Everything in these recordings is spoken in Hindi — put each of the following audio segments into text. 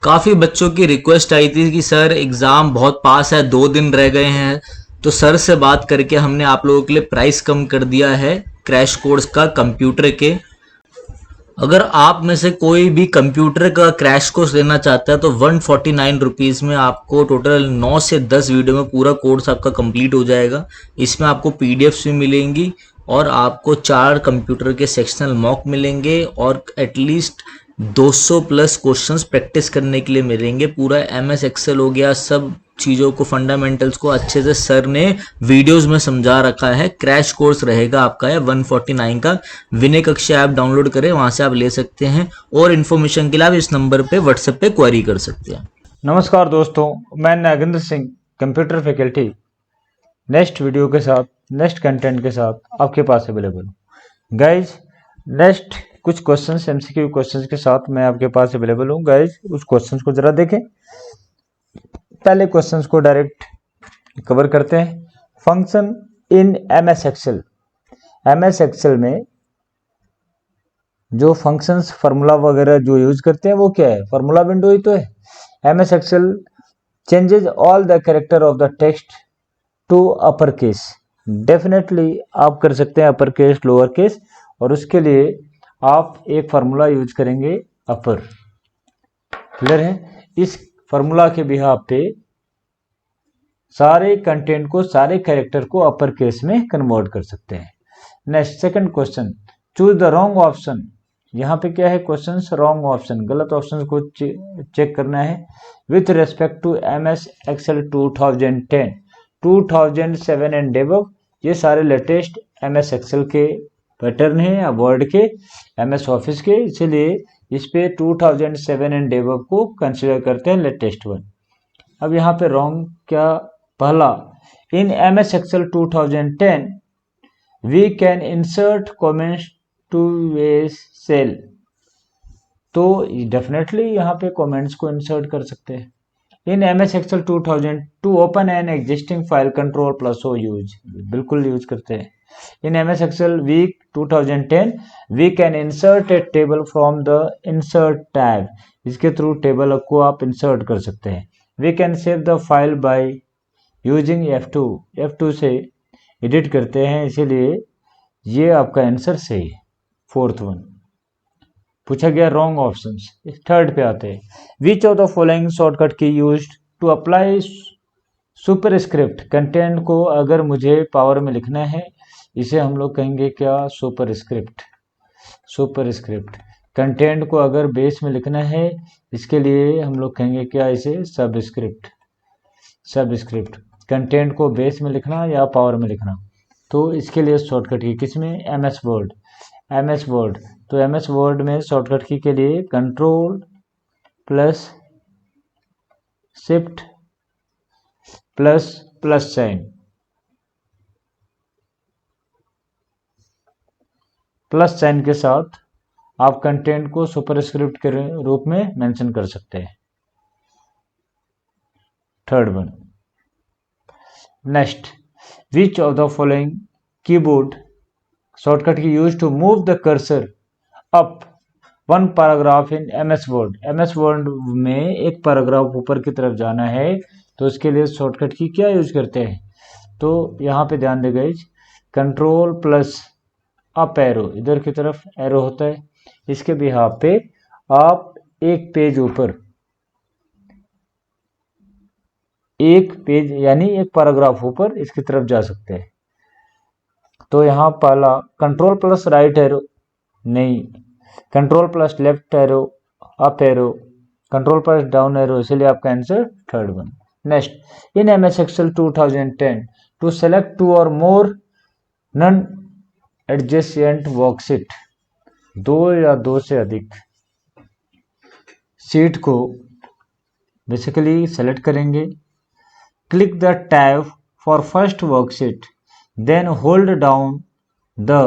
काफ़ी बच्चों की रिक्वेस्ट आई थी कि सर एग्ज़ाम बहुत पास है, 2 दिन रह गए हैं। तो सर से बात करके हमने आप लोगों के लिए प्राइस कम कर दिया है क्रैश कोर्स का कंप्यूटर के। अगर आप में से कोई भी कंप्यूटर का क्रैश कोर्स लेना चाहता है तो 149 रुपीज़ में आपको टोटल 9 से 10 वीडियो में पूरा कोर्स आपका कंप्लीट हो जाएगा। इसमें आपको पीडीएफ्स भी मिलेंगी और आपको 4 कंप्यूटर के सेक्शनल मॉक मिलेंगे और एटलीस्ट 200 प्लस क्वेश्चंस प्रैक्टिस करने के लिए मिलेंगे। पूरा एमएस एक्सेल हो गया, सब चीज़ों को फंडामेंटल्स को अच्छे से सर ने वीडियोस में समझा रखा है। क्रैश कोर्स रहेगा आपका है 149 का। विनय कक्षा ऐप डाउनलोड करें, वहां से आप ले सकते हैं। और इन्फॉर्मेशन के लिए आप इस नंबर पे व्हाट्सएप पे क्वेरी कर सकते हैं। नमस्कार दोस्तों, मैं Nagendra Singh, computer faculty, next video के साथ, नेक्स्ट कंटेंट के साथ आपके पास अवेलेबल हूँ। गाइज, नेक्स्ट कुछ क्वेश्चंस, एमसीक्यू क्वेश्चंस के साथ मैं आपके पास अवेलेबल हूँ। गाइज, उस क्वेश्चंस को जरा देखें। पहले क्वेश्चंस को डायरेक्ट कवर करते हैं। Function in MS Excel. MS Excel में जो फंक्शंस, फार्मूला वगैरह जो यूज करते हैं वो क्या है? फार्मूला विंडो ही तो है। MS Excel changes all the character of the text to upper case. Definitely आप कर सकते हैं अपर केस, लोअर केस, और उसके लिए आप एक फार्मूला यूज करेंगे अपर। क्लियर है? इस फार्मूला के बिहाफ पे सारे कंटेंट को, सारे कैरेक्टर को अपर केस में कन्वर्ट कर सकते हैं। Next, second question, choose the wrong option. यहाँ पे क्या है? क्वेश्चन रॉन्ग ऑप्शन, गलत ऑप्शन को चेक करना है। With respect to M S Excel 2010, 2007 and develop, ये सारे लेटेस्ट एम एस एक्सेल के पैटर्न है या वर्ड के, एम एस ऑफिस के, इसीलिए इस पे 2007 एंड डेवलप को कंसिडर करते हैं लेटेस्ट वन। अब यहाँ पे रॉन्ग क्या? पहला, in M S Excel 2010 we can insert comments to a cell. तो डेफिनेटली यहाँ पे कमेंट्स को इंसर्ट कर सकते हैं। In M S Excel 2000 to open an existing file, control plus O use, बिल्कुल यूज करते हैं। In M S Excel week 2010 we can insert a table from the insert tab. इसके थ्रू टेबल को आप इंसर्ट कर सकते हैं। We can save the file by using F2, F2 से एडिट करते हैं, इसीलिए ये आपका आंसर सही है। फोर्थ वन पूछा गया रॉन्ग ऑप्शन। थर्ड पे आते हैं, which of the following shortcut key used to apply superscript. Content को अगर मुझे पावर में लिखना है, इसे हम लोग कहेंगे क्या? Super script. Super script. Content को अगर बेस में लिखना है, इसके लिए हम लोग कहेंगे क्या? इसे सब स्क्रिप्ट। सब स्क्रिप्ट। कंटेंट को बेस में लिखना या पावर में लिखना, तो इसके लिए शॉर्टकट की किसमें? M S word. M S Word, तो एम एस वर्ड में शॉर्टकट की के लिए control plus shift plus plus sign. Plus sign के साथ आप कंटेंट को सुपरस्क्रिप्ट के रूप में मेंशन कर सकते हैं। Third one. Next, which of the following keyboard shortcut key use to move the cursor up one paragraph in M S word. M S word में एक पैराग्राफ ऊपर की तरफ जाना है, तो इसके लिए शॉर्टकट की क्या यूज करते हैं? तो यहाँ पे ध्यान देगा, कंट्रोल प्लस अप एरो, इधर की तरफ एरो होता है, इसके बिहाफ पे आप एक पेज ऊपर, एक पेज यानी एक पैराग्राफ ऊपर इसकी तरफ जा सकते हैं। तो यहाँ पहला कंट्रोल प्लस राइट एरो, नहीं, control plus left arrow, up arrow, control plus down arrow, इसलिए आपका answer third one. Next, in M S Excel 2010 to select two or more none adjacent worksheet, दो या दो से अधिक सीट को बेसिकली सेलेक्ट करेंगे। Click the tab for first worksheet, then hold down the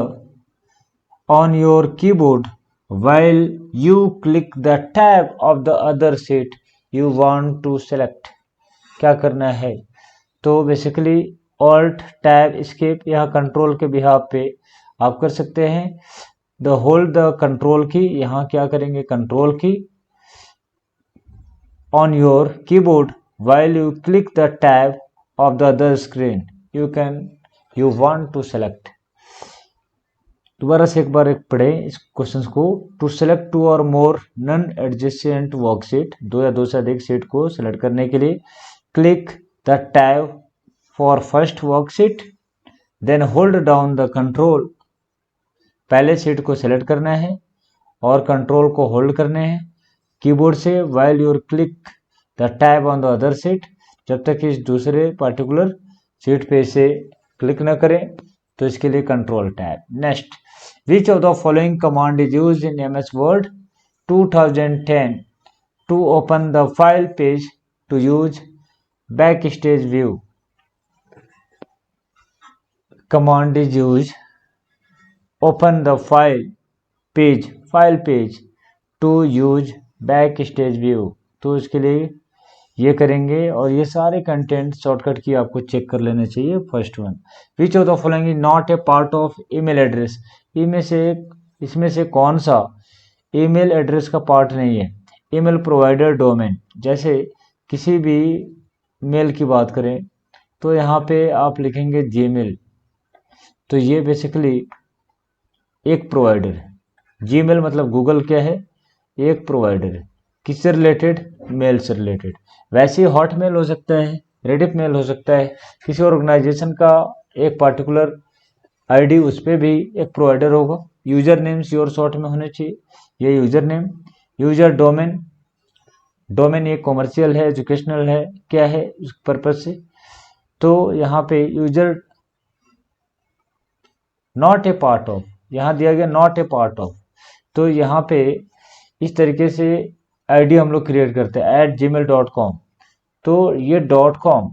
on your keyboard while you click the tab of the other sheet you want to select। क्या करना है? तो बेसिकली Alt Tab Escape या कंट्रोल के बिहाफ पे आप कर सकते हैं। द होल्ड द कंट्रोल की, यहाँ क्या करेंगे? कंट्रोल की on your keyboard while you click the tab of the other screen you want to select. दोबारा से एक बार पढ़ें इस क्वेश्चन को. To select two or more non adjacent worksheet, दो या दो से अधिक सीट को सेलेक्ट करने के लिए click the tab for first worksheet, then hold down the control. पहले सीट को सेलेक्ट करना है और कंट्रोल को होल्ड करने हैं कीबोर्ड से while your click the tab on the other sheet, जब तक इस दूसरे पार्टिकुलर सीट पे से क्लिक न करें तो इसके लिए control tab. Next, which of the following command is used in MS Word 2010 to open the file page to use backstage view. Command is use open the file page to use backstage view. तो इसके लिए ये करेंगे और ये सारे कंटेंट शॉर्टकट की आपको चेक कर लेना चाहिए. First one, which of the following is not a part of email address. इसमें से कौन सा ईमेल एड्रेस का पार्ट नहीं है. ईमेल प्रोवाइडर डोमेन, जैसे किसी भी मेल की बात करें तो यहाँ पे आप लिखेंगे जीमेल, तो ये बेसिकली एक प्रोवाइडर है. जीमेल मतलब गूगल क्या है, एक प्रोवाइडर है. किससे रिलेटेड, मेल से रिलेटेड. वैसे ही हॉटमेल हो सकता है, रेडिफ मेल हो सकता है, किसी ऑर्गेनाइजेशन का एक पार्टिकुलर आईडी उस पर भी एक प्रोवाइडर होगा. यूजर नेम्स योर शॉर्ट में होने चाहिए, ये यूजर नेम. यूजर डोमेन ये कॉमर्शियल है, एजुकेशनल है, क्या है उस पर्पज से. तो यहाँ पे user not a part of, यहाँ दिया गया नॉट ए पार्ट ऑफ, तो यहाँ पे इस तरीके से आईडी हम लोग क्रिएट करते हैं @gmail.com. तो ये .com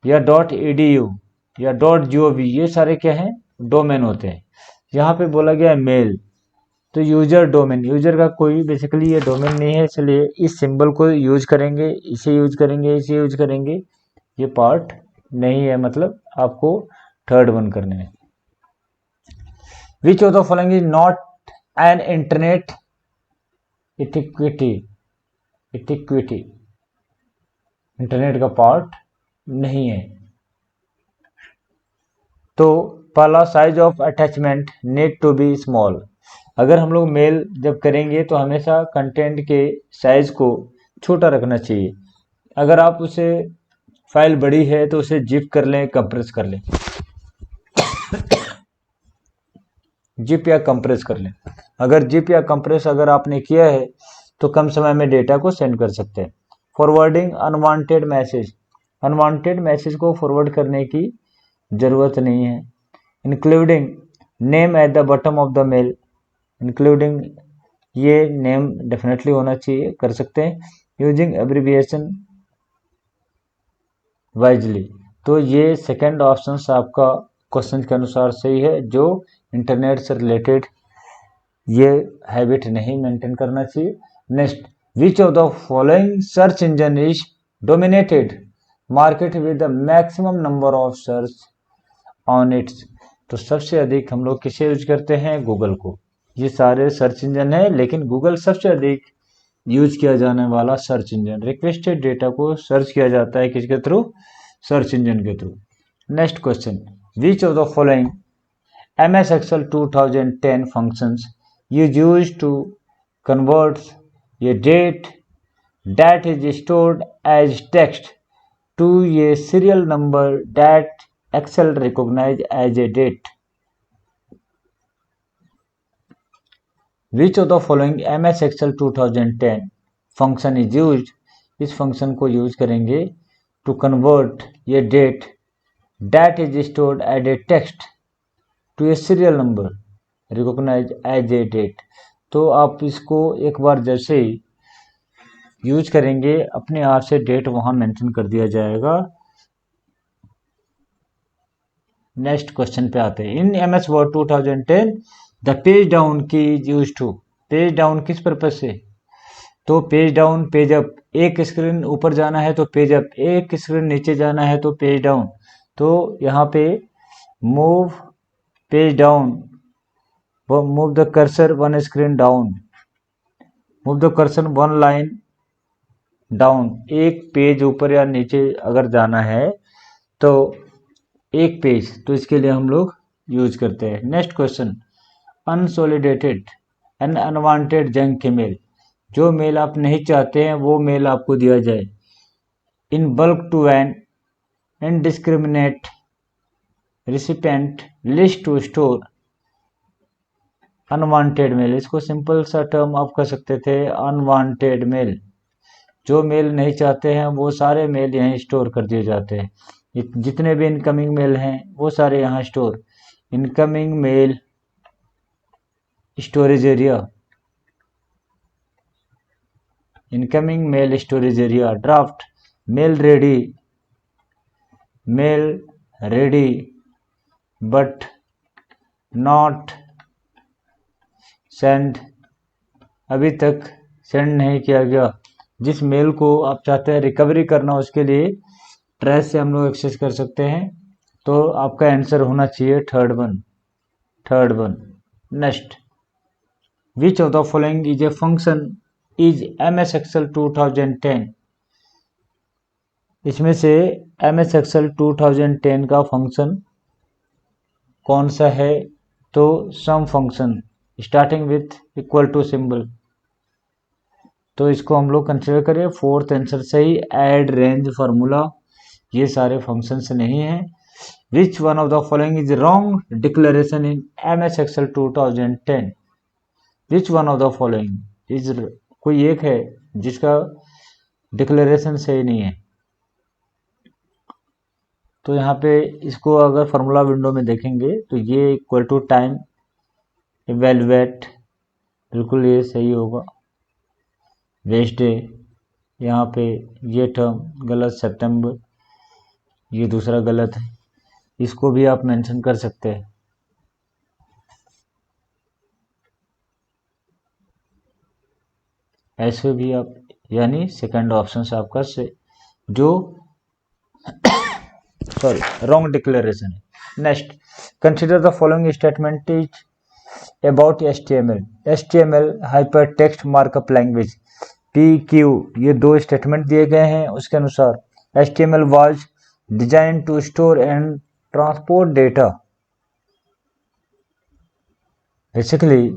या .edu या .gov ये सारे क्या हैं, डोमेन होते हैं. यहाँ पे बोला गया है मेल, तो यूजर डोमेन, यूजर का कोई बेसिकली ये डोमेन नहीं है, इसलिए इस सिंबल को यूज करेंगे, इसे यूज करेंगे. ये पार्ट नहीं है, मतलब आपको थर्ड वन करने में. Which of the following is not an internet equity. Internet का पार्ट नहीं है. तो पहला, size of attachment need to be small. अगर हम लोग मेल जब करेंगे तो हमेशा कंटेंट के साइज को छोटा रखना चाहिए. अगर आप उसे फाइल बड़ी है तो उसे जिप कर लें, कंप्रेस कर लें, जिप या कंप्रेस कर लें. अगर जिप या कंप्रेस अगर आपने किया है तो कम समय में डेटा को सेंड कर सकते हैं. फॉरवर्डिंग अनवांटेड मैसेज को फॉरवर्ड करने की जरूरत नहीं है. Including name at the bottom of the mail, including ये नेम डेफिनेटली होना चाहिए, कर सकते हैं. यूजिंग एब्रिविएशन वाइजली, तो ये सेकंड ऑप्शन आपका क्वेश्चन के अनुसार सही है. जो इंटरनेट से रिलेटेड ये हैबिट नहीं मेंटेन करना चाहिए. Next, which of the following search engine is dominated market with the maximum number of search on it's. तो सबसे अधिक हम लोग किसे यूज करते हैं, गूगल को. ये सारे सर्च इंजन है, लेकिन गूगल सबसे अधिक यूज किया जाने वाला सर्च इंजन. रिक्वेस्टेड डेटा को सर्च किया जाता है किसके थ्रू, सर्च इंजन के through. Next question, which of the following MS Excel 2010 functions is used to convert a date that is stored as text to a serial number that Excel recognizes as a date. Which of the following MS Excel 2010 function is used? इस फंक्शन को यूज करेंगे to convert a date that is stored as a text to a serial number recognise as a date. तो आप इसको एक बार जैसे ही यूज करेंगे अपने आप से डेट वहां मेंशन कर दिया जाएगा. नेक्स्ट क्वेश्चन पे आते हैं. In MS Word 2010 the page down key is use to. Page down किस पर्पज से, तो पेज डाउन, पेज अप. एक स्क्रीन ऊपर जाना है तो पेज अप, एक स्क्रीन नीचे जाना है तो पेज डाउन. तो यहाँ पे move page down, move the cursor one screen down. Move the cursor one line down, एक पेज ऊपर या नीचे अगर जाना है तो एक पेज, तो इसके लिए हम लोग यूज करते हैं। Next question, unsolicited and unwanted junk email, जो मेल आप नहीं चाहते हैं वो मेल आपको दिया जाए। In bulk to an indiscriminate recipient list to store unwanted mail, इसको सिंपल सा टर्म आप कह सकते थे अनवांटेड मेल। जो मेल नहीं चाहते हैं वो सारे मेल यहीं स्टोर कर दिए जाते हैं। जितने भी इनकमिंग मेल हैं वो सारे यहाँ store, incoming mail storage area, incoming mail storage area. Draft, mail ready but not send, अभी तक सेंड नहीं किया गया। जिस मेल को आप चाहते हैं रिकवरी करना उसके लिए ट्रैश से हम लोग एक्सेस कर सकते हैं। तो आपका आंसर होना चाहिए third one. Next, which of the following is a function is MS Excel 2010, इसमें से MS Excel 2010 का फंक्शन कौन सा है? तो sum function starting with equal to symbol, तो इसको हम लोग कंसिडर करें। फोर्थ आंसर सही, ऐड रेंज फार्मूला, ये सारे फंक्शंस नहीं है। Which one of the following is wrong declaration in MS Excel 2010, which one of the following is, कोई एक है जिसका डिक्लेरेशन सही नहीं है। तो यहाँ पे इसको अगर फार्मूला विंडो में देखेंगे तो ये इक्वल टू टाइम इवेलुएट, बिल्कुल ये सही होगा। वेस्ट डे, यहाँ पे ये टर्म गलत, सितंबर ये दूसरा गलत है, इसको भी आप मेंशन कर सकते हैं। ऐसे भी आप, यानी सेकंड ऑप्शन से आपका से जो रॉन्ग डिक्लेरेशन है। Next, consider the following statement is about HTML hyper text markup language PQ, ये दो स्टेटमेंट दिए गए हैं। उसके अनुसार HTML was design to store and transport data, basically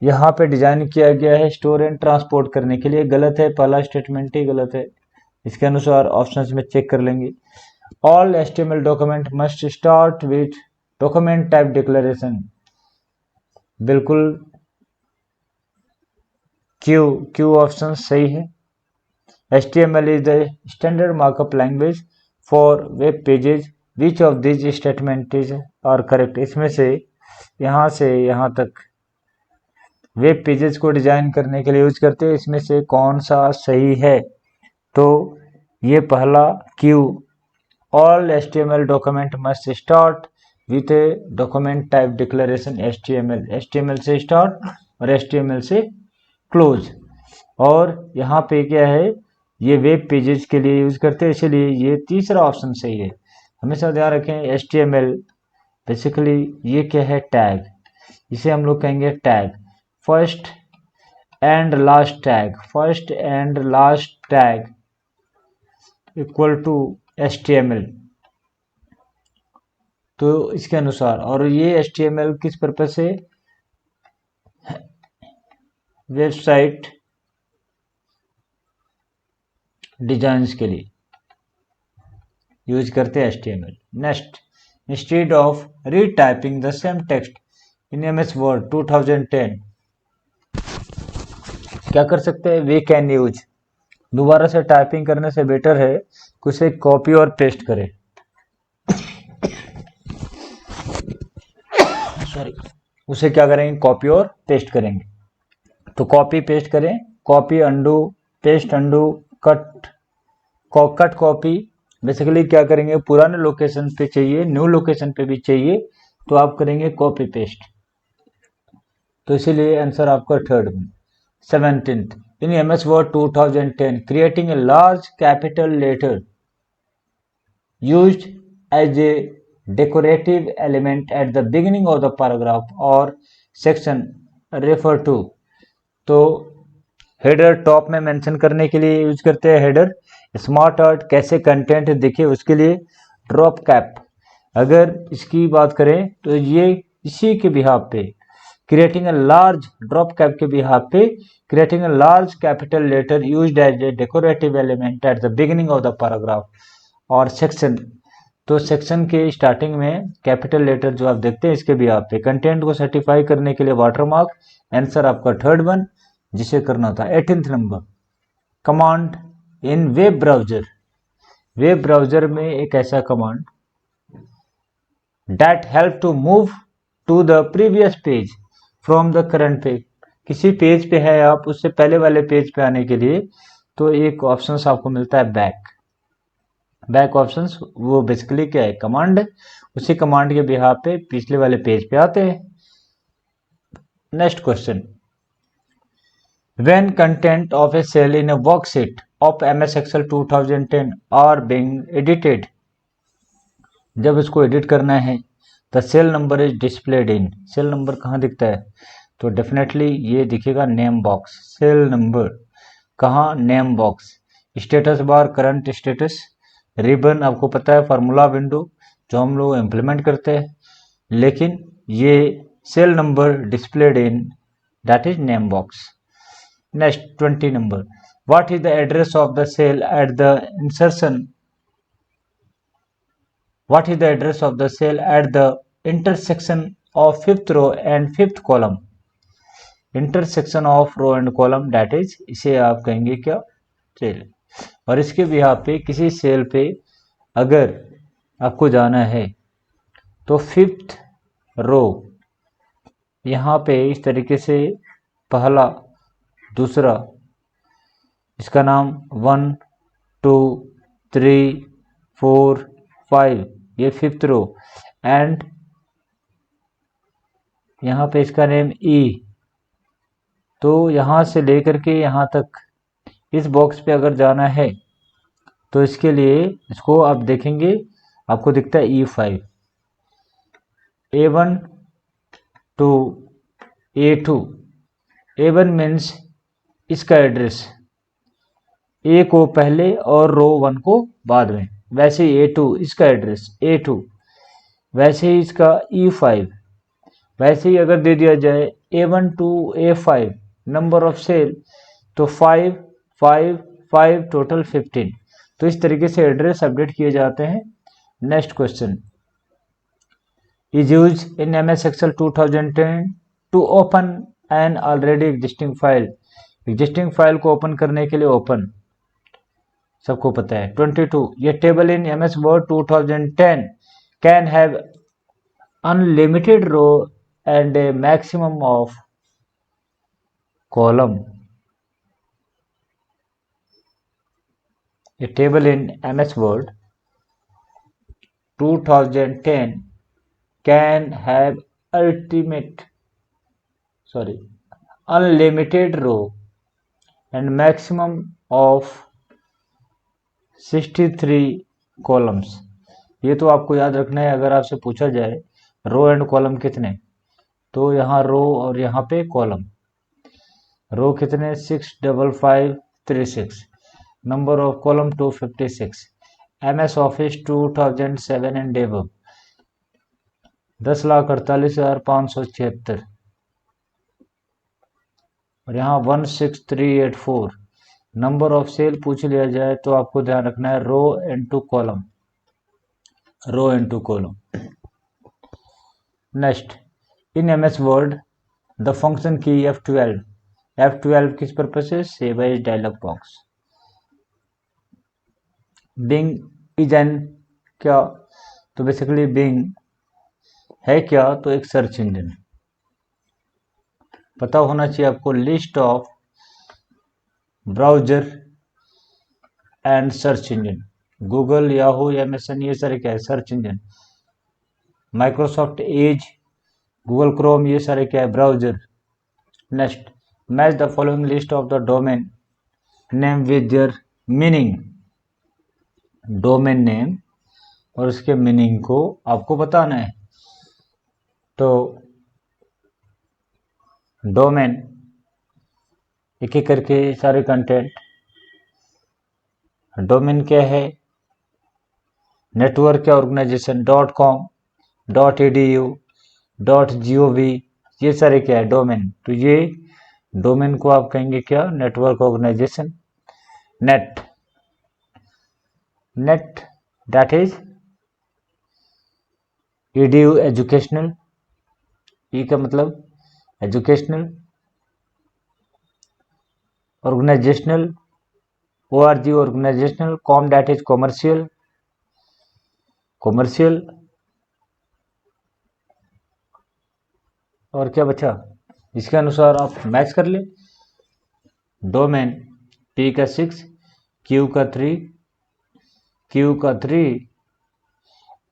यहाँ पे डिजाइन किया गया है स्टोर एंड ट्रांसपोर्ट करने के लिए। गलत है, पहला स्टेटमेंट ही गलत है। इसके अनुसार ऑप्शंस में चेक कर लेंगे। All HTML document must start with document type declaration, बिल्कुल क्यू ऑप्शन सही है। HTML is the standard markup language for web pages. Which of these statement is are correct? इसमें से यहाँ तक वेब पेजेस को डिजाइन करने के लिए यूज करते हैं, इसमें से कौन सा सही है? तो ये पहला Q, all HTML document must start with a document type declaration HTML से स्टार्ट और HTML से क्लोज। और यहाँ पे क्या है, ये वेब पेजेस के लिए यूज करते हैं, इसलिए ये तीसरा ऑप्शन सही है। हमेशा ध्यान रखें HTML बेसिकली ये क्या है, टैग, इसे हम लोग कहेंगे tag, first and last tag equal to HTML। तो इसके अनुसार, और ये HTML किस पर्पज से, वेबसाइट डिजाइन्स के लिए यूज करते हैं HTML। Next, instead of retyping the same text in MS Word 2010, क्या कर सकते हैं? वी कैन यूज, दोबारा से टाइपिंग करने से बेटर है कि उसे कॉपी और पेस्ट करें। उसे क्या करेंगे? कॉपी और पेस्ट करेंगे। तो कॉपी पेस्ट करें, copy undo, paste undo, cut copy. Basically क्या करेंगे, पुराने लोकेशन पे चाहिए, न्यू लोकेशन पे भी चाहिए, तो आप करेंगे कॉपी पेस्ट। तो इसीलिए आंसर आपका थर्ड में। 17th, in MS Word 2010 creating a large capital letter used as a decorative element at the beginning of the paragraph और सेक्शन रेफर टू। तो हेडर टॉप में मेंशन करने के लिए यूज करते हैं हेडर। स्मार्ट आर्ट कैसे कंटेंट दिखे उसके लिए। ड्रॉप कैप, अगर इसकी बात करें तो ये इसी के बिहाफ पे creating a large, drop cap के बिहाफ पे creating a large capital letter used as a decorative element at the beginning of the paragraph और सेक्शन। तो सेक्शन के स्टार्टिंग में कैपिटल लेटर जो आप देखते हैं इसके बिहाफ पे कंटेंट को सर्टिफाई करने के लिए वाटरमार्क। आंसर आपका थर्ड वन जिसे करना था। 18th number, command in web browser. Web browser में एक ऐसा command that help to move to the previous page from the current page. किसी पेज पे है आप, उससे पहले वाले पेज पे आने के लिए तो एक ऑप्शंस आपको मिलता है बैक। बैक ऑप्शंस वो बेसिकली क्या है, कमांड है। उसी कमांड के बिहाफ पे पिछले वाले पेज पे आते हैं। Next question, when content of a cell in a worksheet of MS Excel 2010 are being edited, जब इसको एडिट करना है the cell number is displayed in, cell number कहाँ दिखता है तो डेफिनेटली ये दिखेगा नेम बॉक्स। सेल नंबर कहाँ, name box. Status bar, current status, ribbon आपको पता है फार्मूला विंडो जो हम लोग इम्प्लीमेंट करते हैं, लेकिन ये cell number displayed in that is name box. Next 20 number, what is the address of the cell at the insertion, what is the address of the cell at the intersection of fifth row and fifth column, intersection of row and column that is, इसे आप कहेंगे क्या, सेल। और इसके बिहाफ पे किसी सेल पे अगर आपको जाना है तो फिफ्थ रो यहाँ पे इस तरीके से पहला दूसरा, इसका नाम 1 2 3 4 5 ये फिफ्थ रो एंड यहाँ पे इसका नेम ई। तो यहाँ से लेकर के यहाँ तक इस बॉक्स पे अगर जाना है तो इसके लिए इसको आप देखेंगे आपको दिखता है E5, A1 to A2। A1 means इसका एड्रेस, ए को पहले और रो 1 को बाद में, वैसे ही A2 इसका एड्रेस A2, वैसे ही इसका E5, वैसे ही अगर दे दिया जाए A1 to A5 number of cell तो 5 5 5 टोटल 15। तो इस तरीके से एड्रेस अपडेट किए जाते हैं। Next question, is use in MS Excel 2010 to open an already existing file. Existing file को ओपन करने के लिए ओपन सबको पता है। 22, ये table in MS Word 2010 can have unlimited row and a maximum of column. ये table in MS Word 2010 can have unlimited row and maximum of 63 columns. ये तो आपको याद रखना है, अगर आपसे पूछा जाए रो एंड कॉलम कितने, तो यहाँ रो और यहाँ पे कॉलम। रो कितने 65536, number of column 256। MS Office 2007 and above 10,48,576 और यहाँ 16384। नंबर ऑफ सेल पूछ लिया जाए तो आपको ध्यान रखना है row into column, row into column. Next, in MS Word the function key F12, F12 किस पर्पस से, save as dialog box. Bing is an क्या, तो बेसिकली बिंग है क्या, तो एक सर्च इंजन। पता होना चाहिए आपको list of browser and search engine. Google, Yahoo, MSN ये सारे क्या है, search engine. Microsoft Edge, Google Chrome ये सारे क्या है, browser. Next, match the following list of the domain name with their meaning. Domain name और उसके मीनिंग को आपको बताना है। तो डोमेन एक एक करके सारे कंटेंट। डोमेन क्या है, नेटवर्क या ऑर्गेनाइजेशन, .com, .edu, .gov, ये सारे क्या है, डोमेन। तो ये डोमेन को आप कहेंगे क्या, network organisation. Net, net that is edu educational, E का मतलब educational, organisational, org organisational, com that is commercial, commercial. और क्या बचा, इसके अनुसार आप मैच कर ले। डोमेन P का 6, Q का 3, Q का 3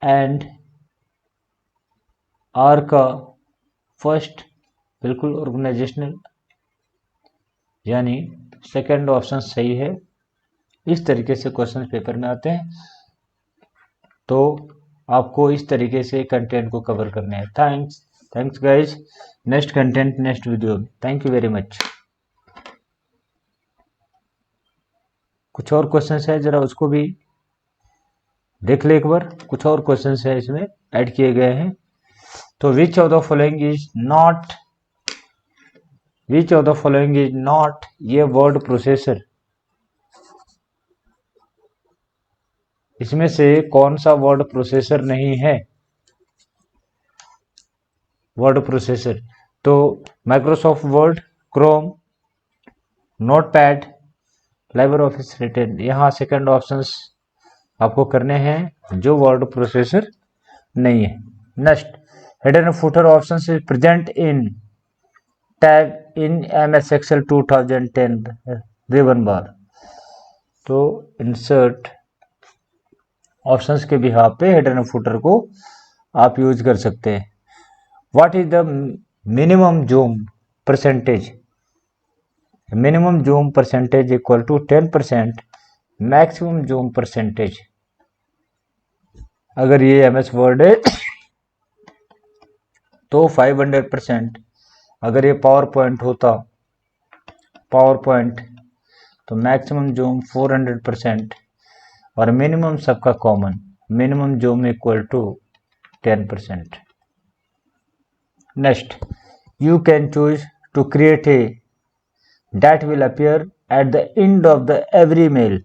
एंड R का फर्स्ट, बिल्कुल ऑर्गेनाइजेशनल, यानी सेकंड ऑप्शन सही है। इस तरीके से क्वेश्चन पेपर में आते हैं, तो आपको इस तरीके से कंटेंट को कवर करने हैं। Thanks guys. Next content next video में। Thank you very much. कुछ और क्वेश्चंस है, जरा उसको भी देख ले एक बार। कुछ और क्वेश्चंस है इसमें ऐड किए गए हैं। तो which of the following is not, which of the following is not ये वर्ड प्रोसेसर, इसमें से कौन सा वर्ड प्रोसेसर नहीं है, वर्ड प्रोसेसर। तो Microsoft Word, Chrome, Notepad, LibreOffice Writer, यहाँ सेकंड ऑप्शंस आपको करने हैं जो वर्ड प्रोसेसर नहीं है। Next, header footer option is present in tab in MS Excel 2010 ribbon bar. तो इंसर्ट ऑप्शंस के बिहाफ पे हेडर एंड फुटर को आप यूज कर सकते हैं। What is the minimum zoom percentage, minimum zoom percentage equal to 10%, maximum zoom percentage. अगर ये MS वर्ड है तो 500%, अगर ये पावर पॉइंट होता, पावर पॉइंट, तो मैक्सिमम जूम 400% और मिनिमम सबका common, minimum zoom equal to 10%। Next, you can choose to create a that will appear at the end of the every mail.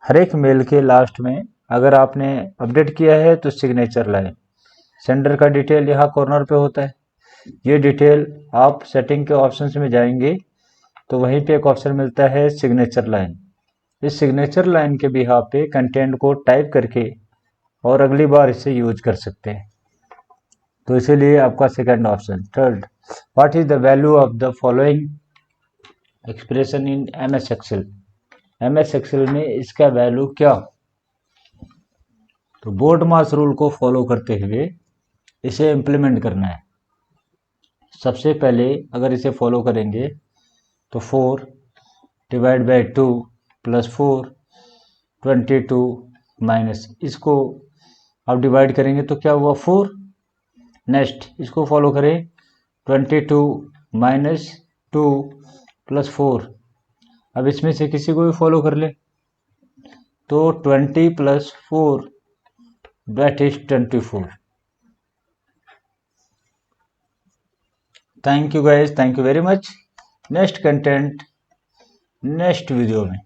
हर एक मेल के लास्ट में अगर आपने अपडेट किया है तो सिग्नेचर लाइन, सेंडर का डिटेल यहाँ कॉर्नर पे होता है। ये डिटेल आप सेटिंग के ऑप्शंस में जाएंगे तो वहीं पे एक ऑप्शन मिलता है सिग्नेचर लाइन। इस सिग्नेचर लाइन के बिहाफ पे कंटेंट को टाइप करके और अगली बार इसे यूज कर सकते हैं, तो इसीलिए आपका second option. Third, what is the value of the following expression in MS Excel, MS Excel में इसका वैल्यू क्या। तो बोर्ड मास रूल को फॉलो करते हुए इसे इम्प्लीमेंट करना है। सबसे पहले अगर इसे फॉलो करेंगे तो 4 डिवाइड बाई 2 प्लस 4 22 माइनस, इसको आप डिवाइड करेंगे तो क्या हुआ 4। नेक्स्ट इसको फॉलो करें 22 माइनस 2 प्लस 4, अब इसमें से किसी को भी फॉलो कर ले तो 20 plus 4 that is 24। Thank you guys, thank you very much. Next content next video में।